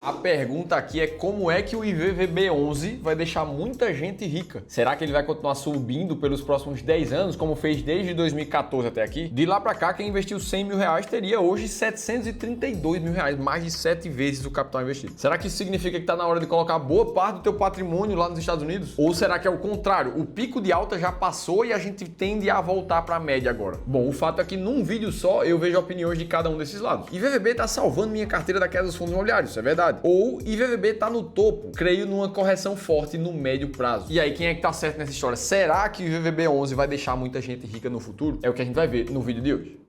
A pergunta aqui é como é que o IVVB11 vai deixar muita gente rica? Será que ele vai continuar subindo pelos próximos 10 anos, como fez desde 2014 até aqui? De lá pra cá, quem investiu R$100 mil teria hoje R$732 mil, mais de 7 vezes o capital investido. Será que isso significa que tá na hora de colocar boa parte do teu patrimônio lá nos Estados Unidos? Ou será que é o contrário? O pico de alta já passou e a gente tende a voltar pra média agora? Bom, o fato é que num vídeo só eu vejo opiniões de cada um desses lados. IVVB tá salvando minha carteira da queda dos fundos imobiliários, isso é verdade. Ou IVVB tá no topo, creio numa correção forte no médio prazo. E aí, quem é que tá certo nessa história? Será que o IVVB11 vai deixar muita gente rica no futuro? É o que a gente vai ver no vídeo de hoje.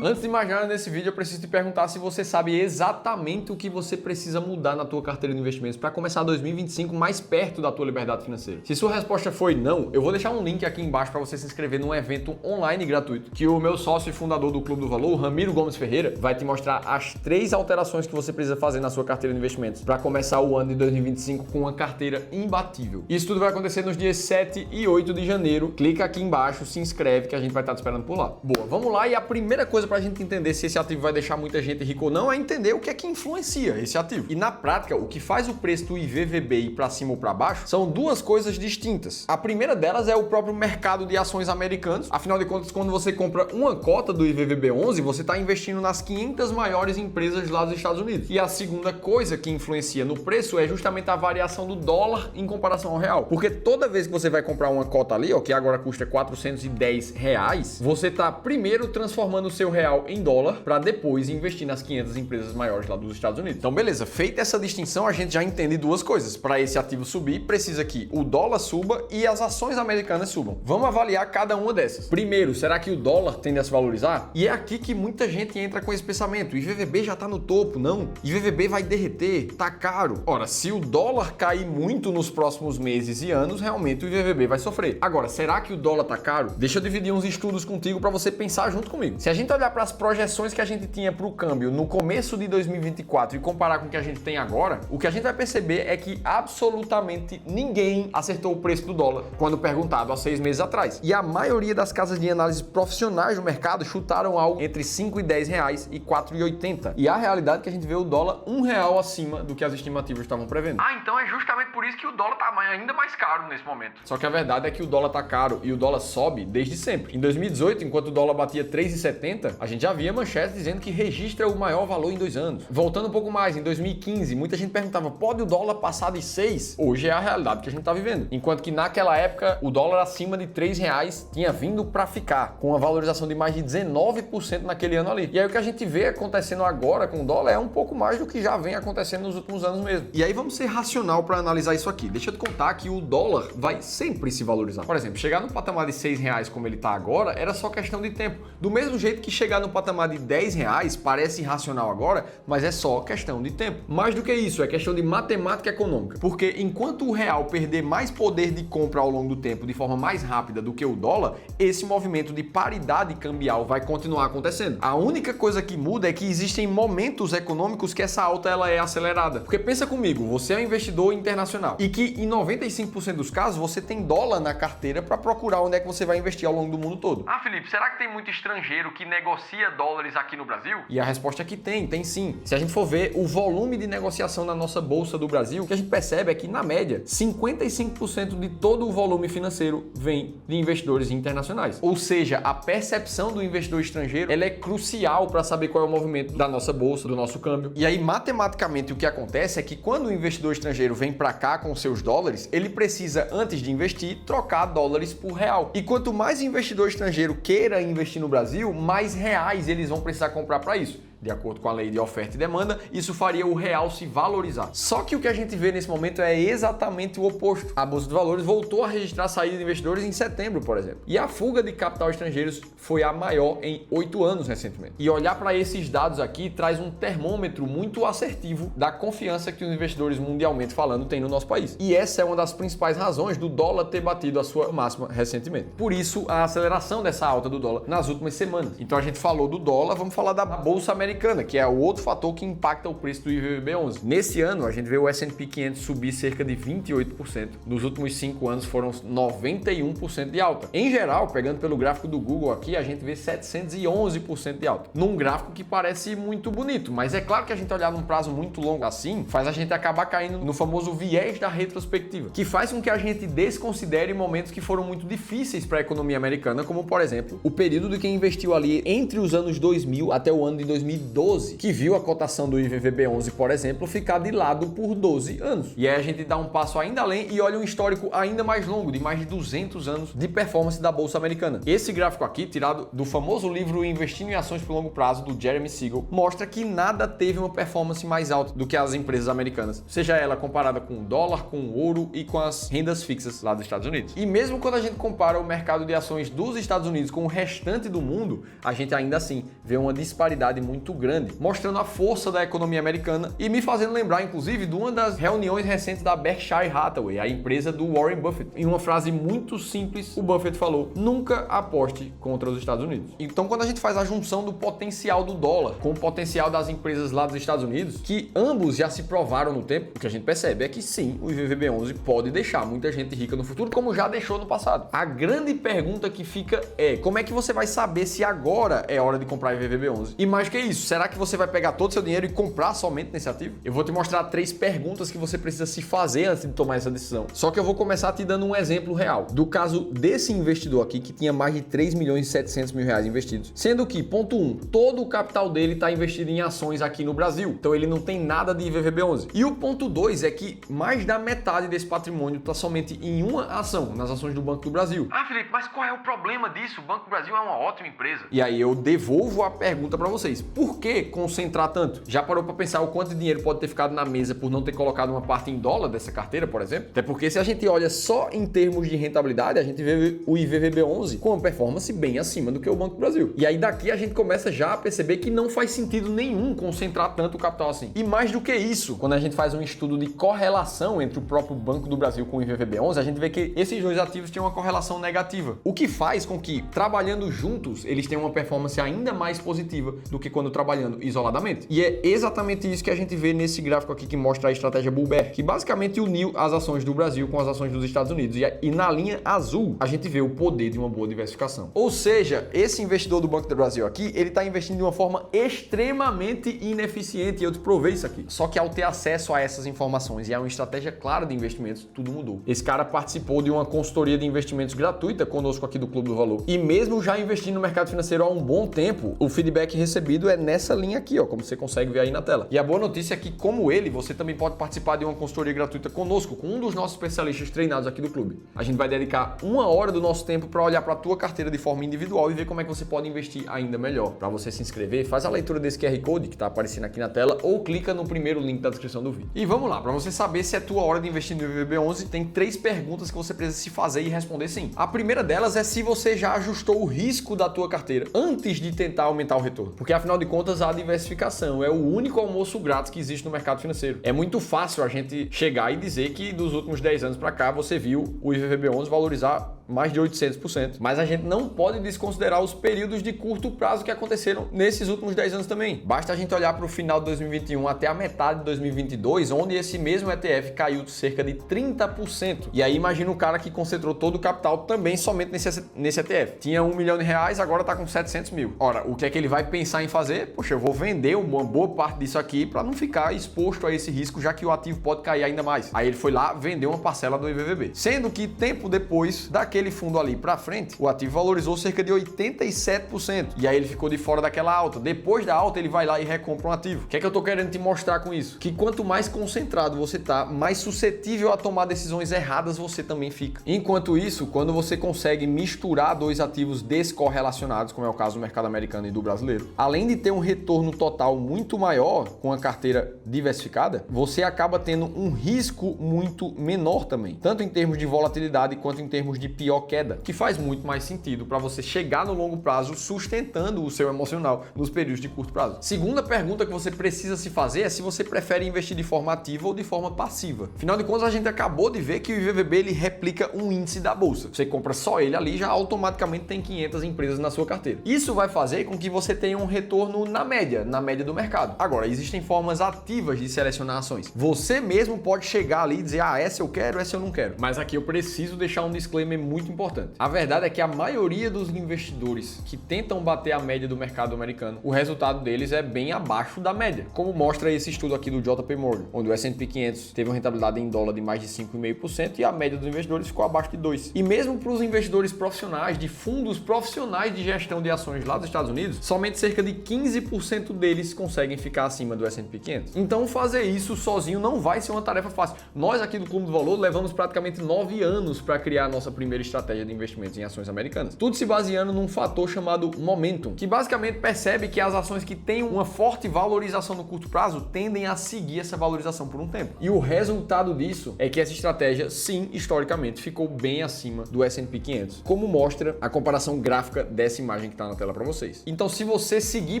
Antes de mais nada nesse vídeo, eu preciso te perguntar se você sabe exatamente o que você precisa mudar na tua carteira de investimentos para começar 2025 mais perto da tua liberdade financeira. Se sua resposta foi não, eu vou deixar um link aqui embaixo para você se inscrever num evento online gratuito que o meu sócio e fundador do Clube do Valor, Ramiro Gomes Ferreira, vai te mostrar as 3 alterações que você precisa fazer na sua carteira de investimentos para começar o ano de 2025 com uma carteira imbatível. Isso tudo vai acontecer nos dias 7 e 8 de janeiro. Clica aqui embaixo, se inscreve que a gente vai estar te esperando por lá. Boa, vamos lá, e a primeira coisa para a gente entender se esse ativo vai deixar muita gente rica ou não é entender o que é que influencia esse ativo. E na prática, o que faz o preço do IVVB ir para cima ou para baixo são duas coisas distintas. A primeira delas é o próprio mercado de ações americanos. Afinal de contas, quando você compra uma cota do IVVB11, você está investindo nas 500 maiores empresas lá dos Estados Unidos. E a segunda coisa que influencia no preço é justamente a variação do dólar em comparação ao real. Porque toda vez que você vai comprar uma cota ali, ó, que agora custa R$410, você está primeiro transformando o seu real em dólar para depois investir nas 500 empresas maiores lá dos Estados Unidos. Então, beleza, feita essa distinção, a gente já entende duas coisas. Para esse ativo subir, precisa que o dólar suba e as ações americanas subam. Vamos avaliar cada uma dessas. Primeiro, será que o dólar tende a se valorizar? E é aqui que muita gente entra com esse pensamento. O IVVB já tá no topo, não? IVVB vai derreter, tá caro. Ora, se o dólar cair muito nos próximos meses e anos, realmente o IVVB vai sofrer. Agora, será que o dólar tá caro? Deixa eu dividir uns estudos contigo para você pensar junto comigo. Se a gente olhar para as projeções que a gente tinha para o câmbio no começo de 2024 e comparar com o que a gente tem agora, o que a gente vai perceber é que absolutamente ninguém acertou o preço do dólar quando perguntado há 6 meses atrás. E a maioria das casas de análise profissionais do mercado chutaram algo entre R$5,10 e R$4,80. E a realidade é que a gente vê o dólar R$1 acima do que as estimativas estavam prevendo. Ah, então é justamente por isso que o dólar tá ainda mais caro nesse momento. Só que a verdade é que o dólar tá caro e o dólar sobe desde sempre. Em 2018, enquanto o dólar batia R$3,70, a gente já havia manchete dizendo que registra o maior valor em 2 anos. Voltando um pouco mais, em 2015, muita gente perguntava, pode o dólar passar de 6? Hoje é a realidade que a gente está vivendo. Enquanto que naquela época, o dólar acima de R$3 tinha vindo para ficar, com uma valorização de mais de 19% naquele ano ali. E aí o que a gente vê acontecendo agora com o dólar é um pouco mais do que já vem acontecendo nos últimos anos mesmo. E aí vamos ser racional para analisar isso aqui. Deixa eu te contar que o dólar vai sempre se valorizar. Por exemplo, chegar no patamar de R$6 como ele está agora, era só questão de tempo. Do mesmo jeito que chegar no patamar de R$10 parece irracional agora, mas é só questão de tempo. Mais do que isso, é questão de matemática econômica. Porque enquanto o real perder mais poder de compra ao longo do tempo de forma mais rápida do que o dólar, esse movimento de paridade cambial vai continuar acontecendo. A única coisa que muda é que existem momentos econômicos que essa alta ela é acelerada. Porque pensa comigo, você é um investidor internacional e que em 95% dos casos você tem dólar na carteira para procurar onde é que você vai investir ao longo do mundo todo. Ah, Felipe, será que tem muito estrangeiro que negocia dólares aqui no Brasil? E a resposta é que tem sim. Se a gente for ver o volume de negociação na nossa bolsa do Brasil, o que a gente percebe é que, na média, 55% de todo o volume financeiro vem de investidores internacionais. Ou seja, a percepção do investidor estrangeiro ela é crucial para saber qual é o movimento da nossa bolsa, do nosso câmbio. E aí, matematicamente, o que acontece é que quando o investidor estrangeiro vem para cá com seus dólares, ele precisa, antes de investir, trocar dólares por real. E quanto mais investidor estrangeiro queira investir no Brasil, mais reais eles vão precisar comprar para isso. De acordo com a lei de oferta e demanda, isso faria o real se valorizar. Só que o que a gente vê nesse momento é exatamente o oposto. A Bolsa de Valores voltou a registrar a saída de investidores em setembro, por exemplo. E a fuga de capital estrangeiros foi a maior em 8 anos recentemente. E olhar para esses dados aqui traz um termômetro muito assertivo da confiança que os investidores mundialmente falando têm no nosso país. E essa é uma das principais razões do dólar ter batido a sua máxima recentemente. Por isso, a aceleração dessa alta do dólar nas últimas semanas. Então a gente falou do dólar, vamos falar da Bolsa Americana. americana, que é o outro fator que impacta o preço do IVVB11. Nesse ano, a gente vê o S&P 500 subir cerca de 28%. Nos últimos 5 anos foram 91% de alta. Em geral, pegando pelo gráfico do Google aqui, a gente vê 711% de alta. Num gráfico que parece muito bonito, mas é claro que a gente olhar num prazo muito longo assim, faz a gente acabar caindo no famoso viés da retrospectiva, que faz com que a gente desconsidere momentos que foram muito difíceis para a economia americana, como por exemplo, o período de quem investiu ali entre os anos 2000 até o ano de 2012, que viu a cotação do IVVB11, por exemplo, ficar de lado por 12 anos. E aí a gente dá um passo ainda além e olha um histórico ainda mais longo, de mais de 200 anos de performance da bolsa americana. Esse gráfico aqui, tirado do famoso livro Investindo em Ações por Longo Prazo, do Jeremy Siegel, mostra que nada teve uma performance mais alta do que as empresas americanas, seja ela comparada com o dólar, com o ouro e com as rendas fixas lá dos Estados Unidos. E mesmo quando a gente compara o mercado de ações dos Estados Unidos com o restante do mundo, a gente ainda assim vê uma disparidade muito grande, mostrando a força da economia americana e me fazendo lembrar, inclusive, de uma das reuniões recentes da Berkshire Hathaway, a empresa do Warren Buffett. Em uma frase muito simples, o Buffett falou: nunca aposte contra os Estados Unidos. Então, quando a gente faz a junção do potencial do dólar com o potencial das empresas lá dos Estados Unidos, que ambos já se provaram no tempo, o que a gente percebe é que sim, o IVVB11 pode deixar muita gente rica no futuro, como já deixou no passado. A grande pergunta que fica é: como é que você vai saber se agora é hora de comprar IVVB11? E mais que isso, será que você vai pegar todo o seu dinheiro e comprar somente nesse ativo? Eu vou te mostrar 3 perguntas que você precisa se fazer antes de tomar essa decisão. Só que eu vou começar te dando um exemplo real do caso desse investidor aqui que tinha mais de 3 milhões e 700 mil reais investidos. Sendo que, ponto 1, todo o capital dele está investido em ações aqui no Brasil. Então ele não tem nada de IVVB11. E o ponto 2 é que mais da metade desse patrimônio está somente em uma ação, nas ações do Banco do Brasil. Ah, Felipe, mas qual é o problema disso? O Banco do Brasil é uma ótima empresa. E aí eu devolvo a pergunta para vocês. Por que concentrar tanto? Já parou para pensar o quanto de dinheiro pode ter ficado na mesa por não ter colocado uma parte em dólar dessa carteira, por exemplo? Até porque se a gente olha só em termos de rentabilidade, a gente vê o IVVB11 com uma performance bem acima do que o Banco do Brasil. E aí daqui a gente começa já a perceber que não faz sentido nenhum concentrar tanto o capital assim. E mais do que isso, quando a gente faz um estudo de correlação entre o próprio Banco do Brasil com o IVVB11, a gente vê que esses dois ativos têm uma correlação negativa, o que faz com que, trabalhando juntos, eles tenham uma performance ainda mais positiva do que quando trabalhando isoladamente. E é exatamente isso que a gente vê nesse gráfico aqui que mostra a estratégia Bull Bear, que basicamente uniu as ações do Brasil com as ações dos Estados Unidos. E na linha azul, a gente vê o poder de uma boa diversificação. Ou seja, esse investidor do Banco do Brasil aqui, ele está investindo de uma forma extremamente ineficiente, e eu te provei isso aqui. Só que ao ter acesso a essas informações e a uma estratégia clara de investimentos, tudo mudou. Esse cara participou de uma consultoria de investimentos gratuita conosco aqui do Clube do Valor. E mesmo já investindo no mercado financeiro há um bom tempo, o feedback recebido é nessa linha aqui, ó, como você consegue ver aí na tela. E a boa notícia é que, como ele, você também pode participar de uma consultoria gratuita conosco, com um dos nossos especialistas treinados aqui do clube. A gente vai dedicar 1 hora do nosso tempo para olhar para a tua carteira de forma individual e ver como é que você pode investir ainda melhor. Para você se inscrever, faz a leitura desse QR Code que está aparecendo aqui na tela ou clica no primeiro link da descrição do vídeo. E vamos lá, para você saber se é tua hora de investir no IVVB11, tem 3 perguntas que você precisa se fazer e responder sim. A primeira delas é se você já ajustou o risco da tua carteira antes de tentar aumentar o retorno. Porque afinal de contas, a diversificação é o único almoço grátis que existe no mercado financeiro. É muito fácil a gente chegar e dizer que dos últimos 10 anos para cá você viu o IVVB11 valorizar mais de 800%. Mas a gente não pode desconsiderar os períodos de curto prazo que aconteceram nesses últimos 10 anos também. Basta a gente olhar para o final de 2021 até a metade de 2022, onde esse mesmo ETF caiu cerca de 30%. E aí imagina o cara que concentrou todo o capital também somente nesse ETF. Tinha R$1 milhão, agora está com 700 mil. Ora, o que é que ele vai pensar em fazer? Poxa, eu vou vender uma boa parte disso aqui para não ficar exposto a esse risco, já que o ativo pode cair ainda mais. Aí ele foi lá, vendeu uma parcela do IVVB. Sendo que tempo depois daquele fundo ali para frente, o ativo valorizou cerca de 87%. E aí ele ficou de fora daquela alta. Depois da alta, ele vai lá e recompra um ativo. O que é que eu tô querendo te mostrar com isso? Que quanto mais concentrado você tá, mais suscetível a tomar decisões erradas você também fica. Enquanto isso, quando você consegue misturar dois ativos descorrelacionados, como é o caso do mercado americano e do brasileiro, além de ter um retorno total muito maior com a carteira diversificada, você acaba tendo um risco muito menor também, tanto em termos de volatilidade quanto em termos de pior queda, que faz muito mais sentido para você chegar no longo prazo sustentando o seu emocional nos períodos de curto prazo. Segunda pergunta que você precisa se fazer é se você prefere investir de forma ativa ou de forma passiva. Afinal de contas, a gente acabou de ver que o IVVB ele replica um índice da bolsa. Você compra só ele ali, já automaticamente tem 500 empresas na sua carteira. Isso vai fazer com que você tenha um retorno na média do mercado. Agora, existem formas ativas de selecionar ações. Você mesmo pode chegar ali e dizer, essa eu quero, essa eu não quero. Mas aqui eu preciso deixar um disclaimer muito importante. A verdade é que a maioria dos investidores que tentam bater a média do mercado americano, o resultado deles é bem abaixo da média, como mostra esse estudo aqui do JP Morgan, onde o S&P 500 teve uma rentabilidade em dólar de mais de 5,5% e a média dos investidores ficou abaixo de 2%. E mesmo para os investidores profissionais de fundos profissionais de gestão de ações lá dos Estados Unidos, somente cerca de 15% deles conseguem ficar acima do S&P 500. Então fazer isso sozinho não vai ser uma tarefa fácil. Nós aqui do Clube do Valor levamos praticamente 9 anos para criar a nossa primeira estratégia de investimentos em ações americanas. Tudo se baseando num fator chamado momentum, que basicamente percebe que as ações que têm uma forte valorização no curto prazo tendem a seguir essa valorização por um tempo. E o resultado disso é que essa estratégia, sim, historicamente, ficou bem acima do S&P 500, como mostra a comparação gráfica dessa imagem que está na tela para vocês. Então, se você seguir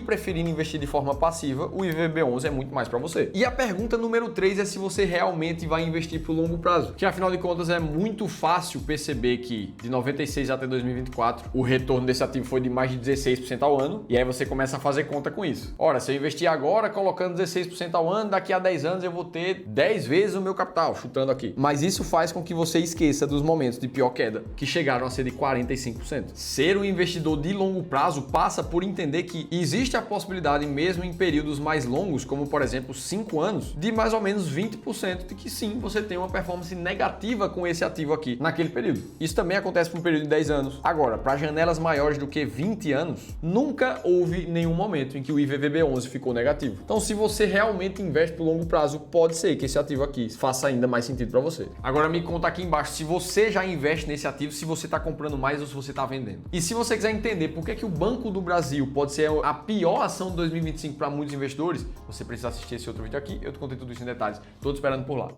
preferindo investir de forma passiva, o IVVB11 é muito mais para você. E a pergunta número 3 é se você realmente vai investir para o longo prazo, que afinal de contas é muito fácil perceber que de 96 até 2024, o retorno desse ativo foi de mais de 16% ao ano, e aí você começa a fazer conta com isso. Ora, se eu investir agora colocando 16% ao ano, daqui a 10 anos eu vou ter 10 vezes o meu capital, chutando aqui. Mas isso faz com que você esqueça dos momentos de pior queda, que chegaram a ser de 45%. Ser um investidor de longo prazo passa por entender que existe a possibilidade, mesmo em períodos mais longos, como por exemplo 5 anos, de mais ou menos 20% de que sim, você tem uma performance negativa com esse ativo aqui naquele período. Isso também acontece por um período de 10 anos. Agora, para janelas maiores do que 20 anos, nunca houve nenhum momento em que o IVVB11 ficou negativo. Então, se você realmente investe por longo prazo, pode ser que esse ativo aqui faça ainda mais sentido para você. Agora me conta aqui embaixo se você já investe nesse ativo, se você está comprando mais ou se você está vendendo. E se você quiser entender por que o Banco do Brasil pode ser a pior ação de 2025 para muitos investidores, você precisa assistir esse outro vídeo aqui. Eu te contei tudo isso em detalhes. Estou te esperando por lá.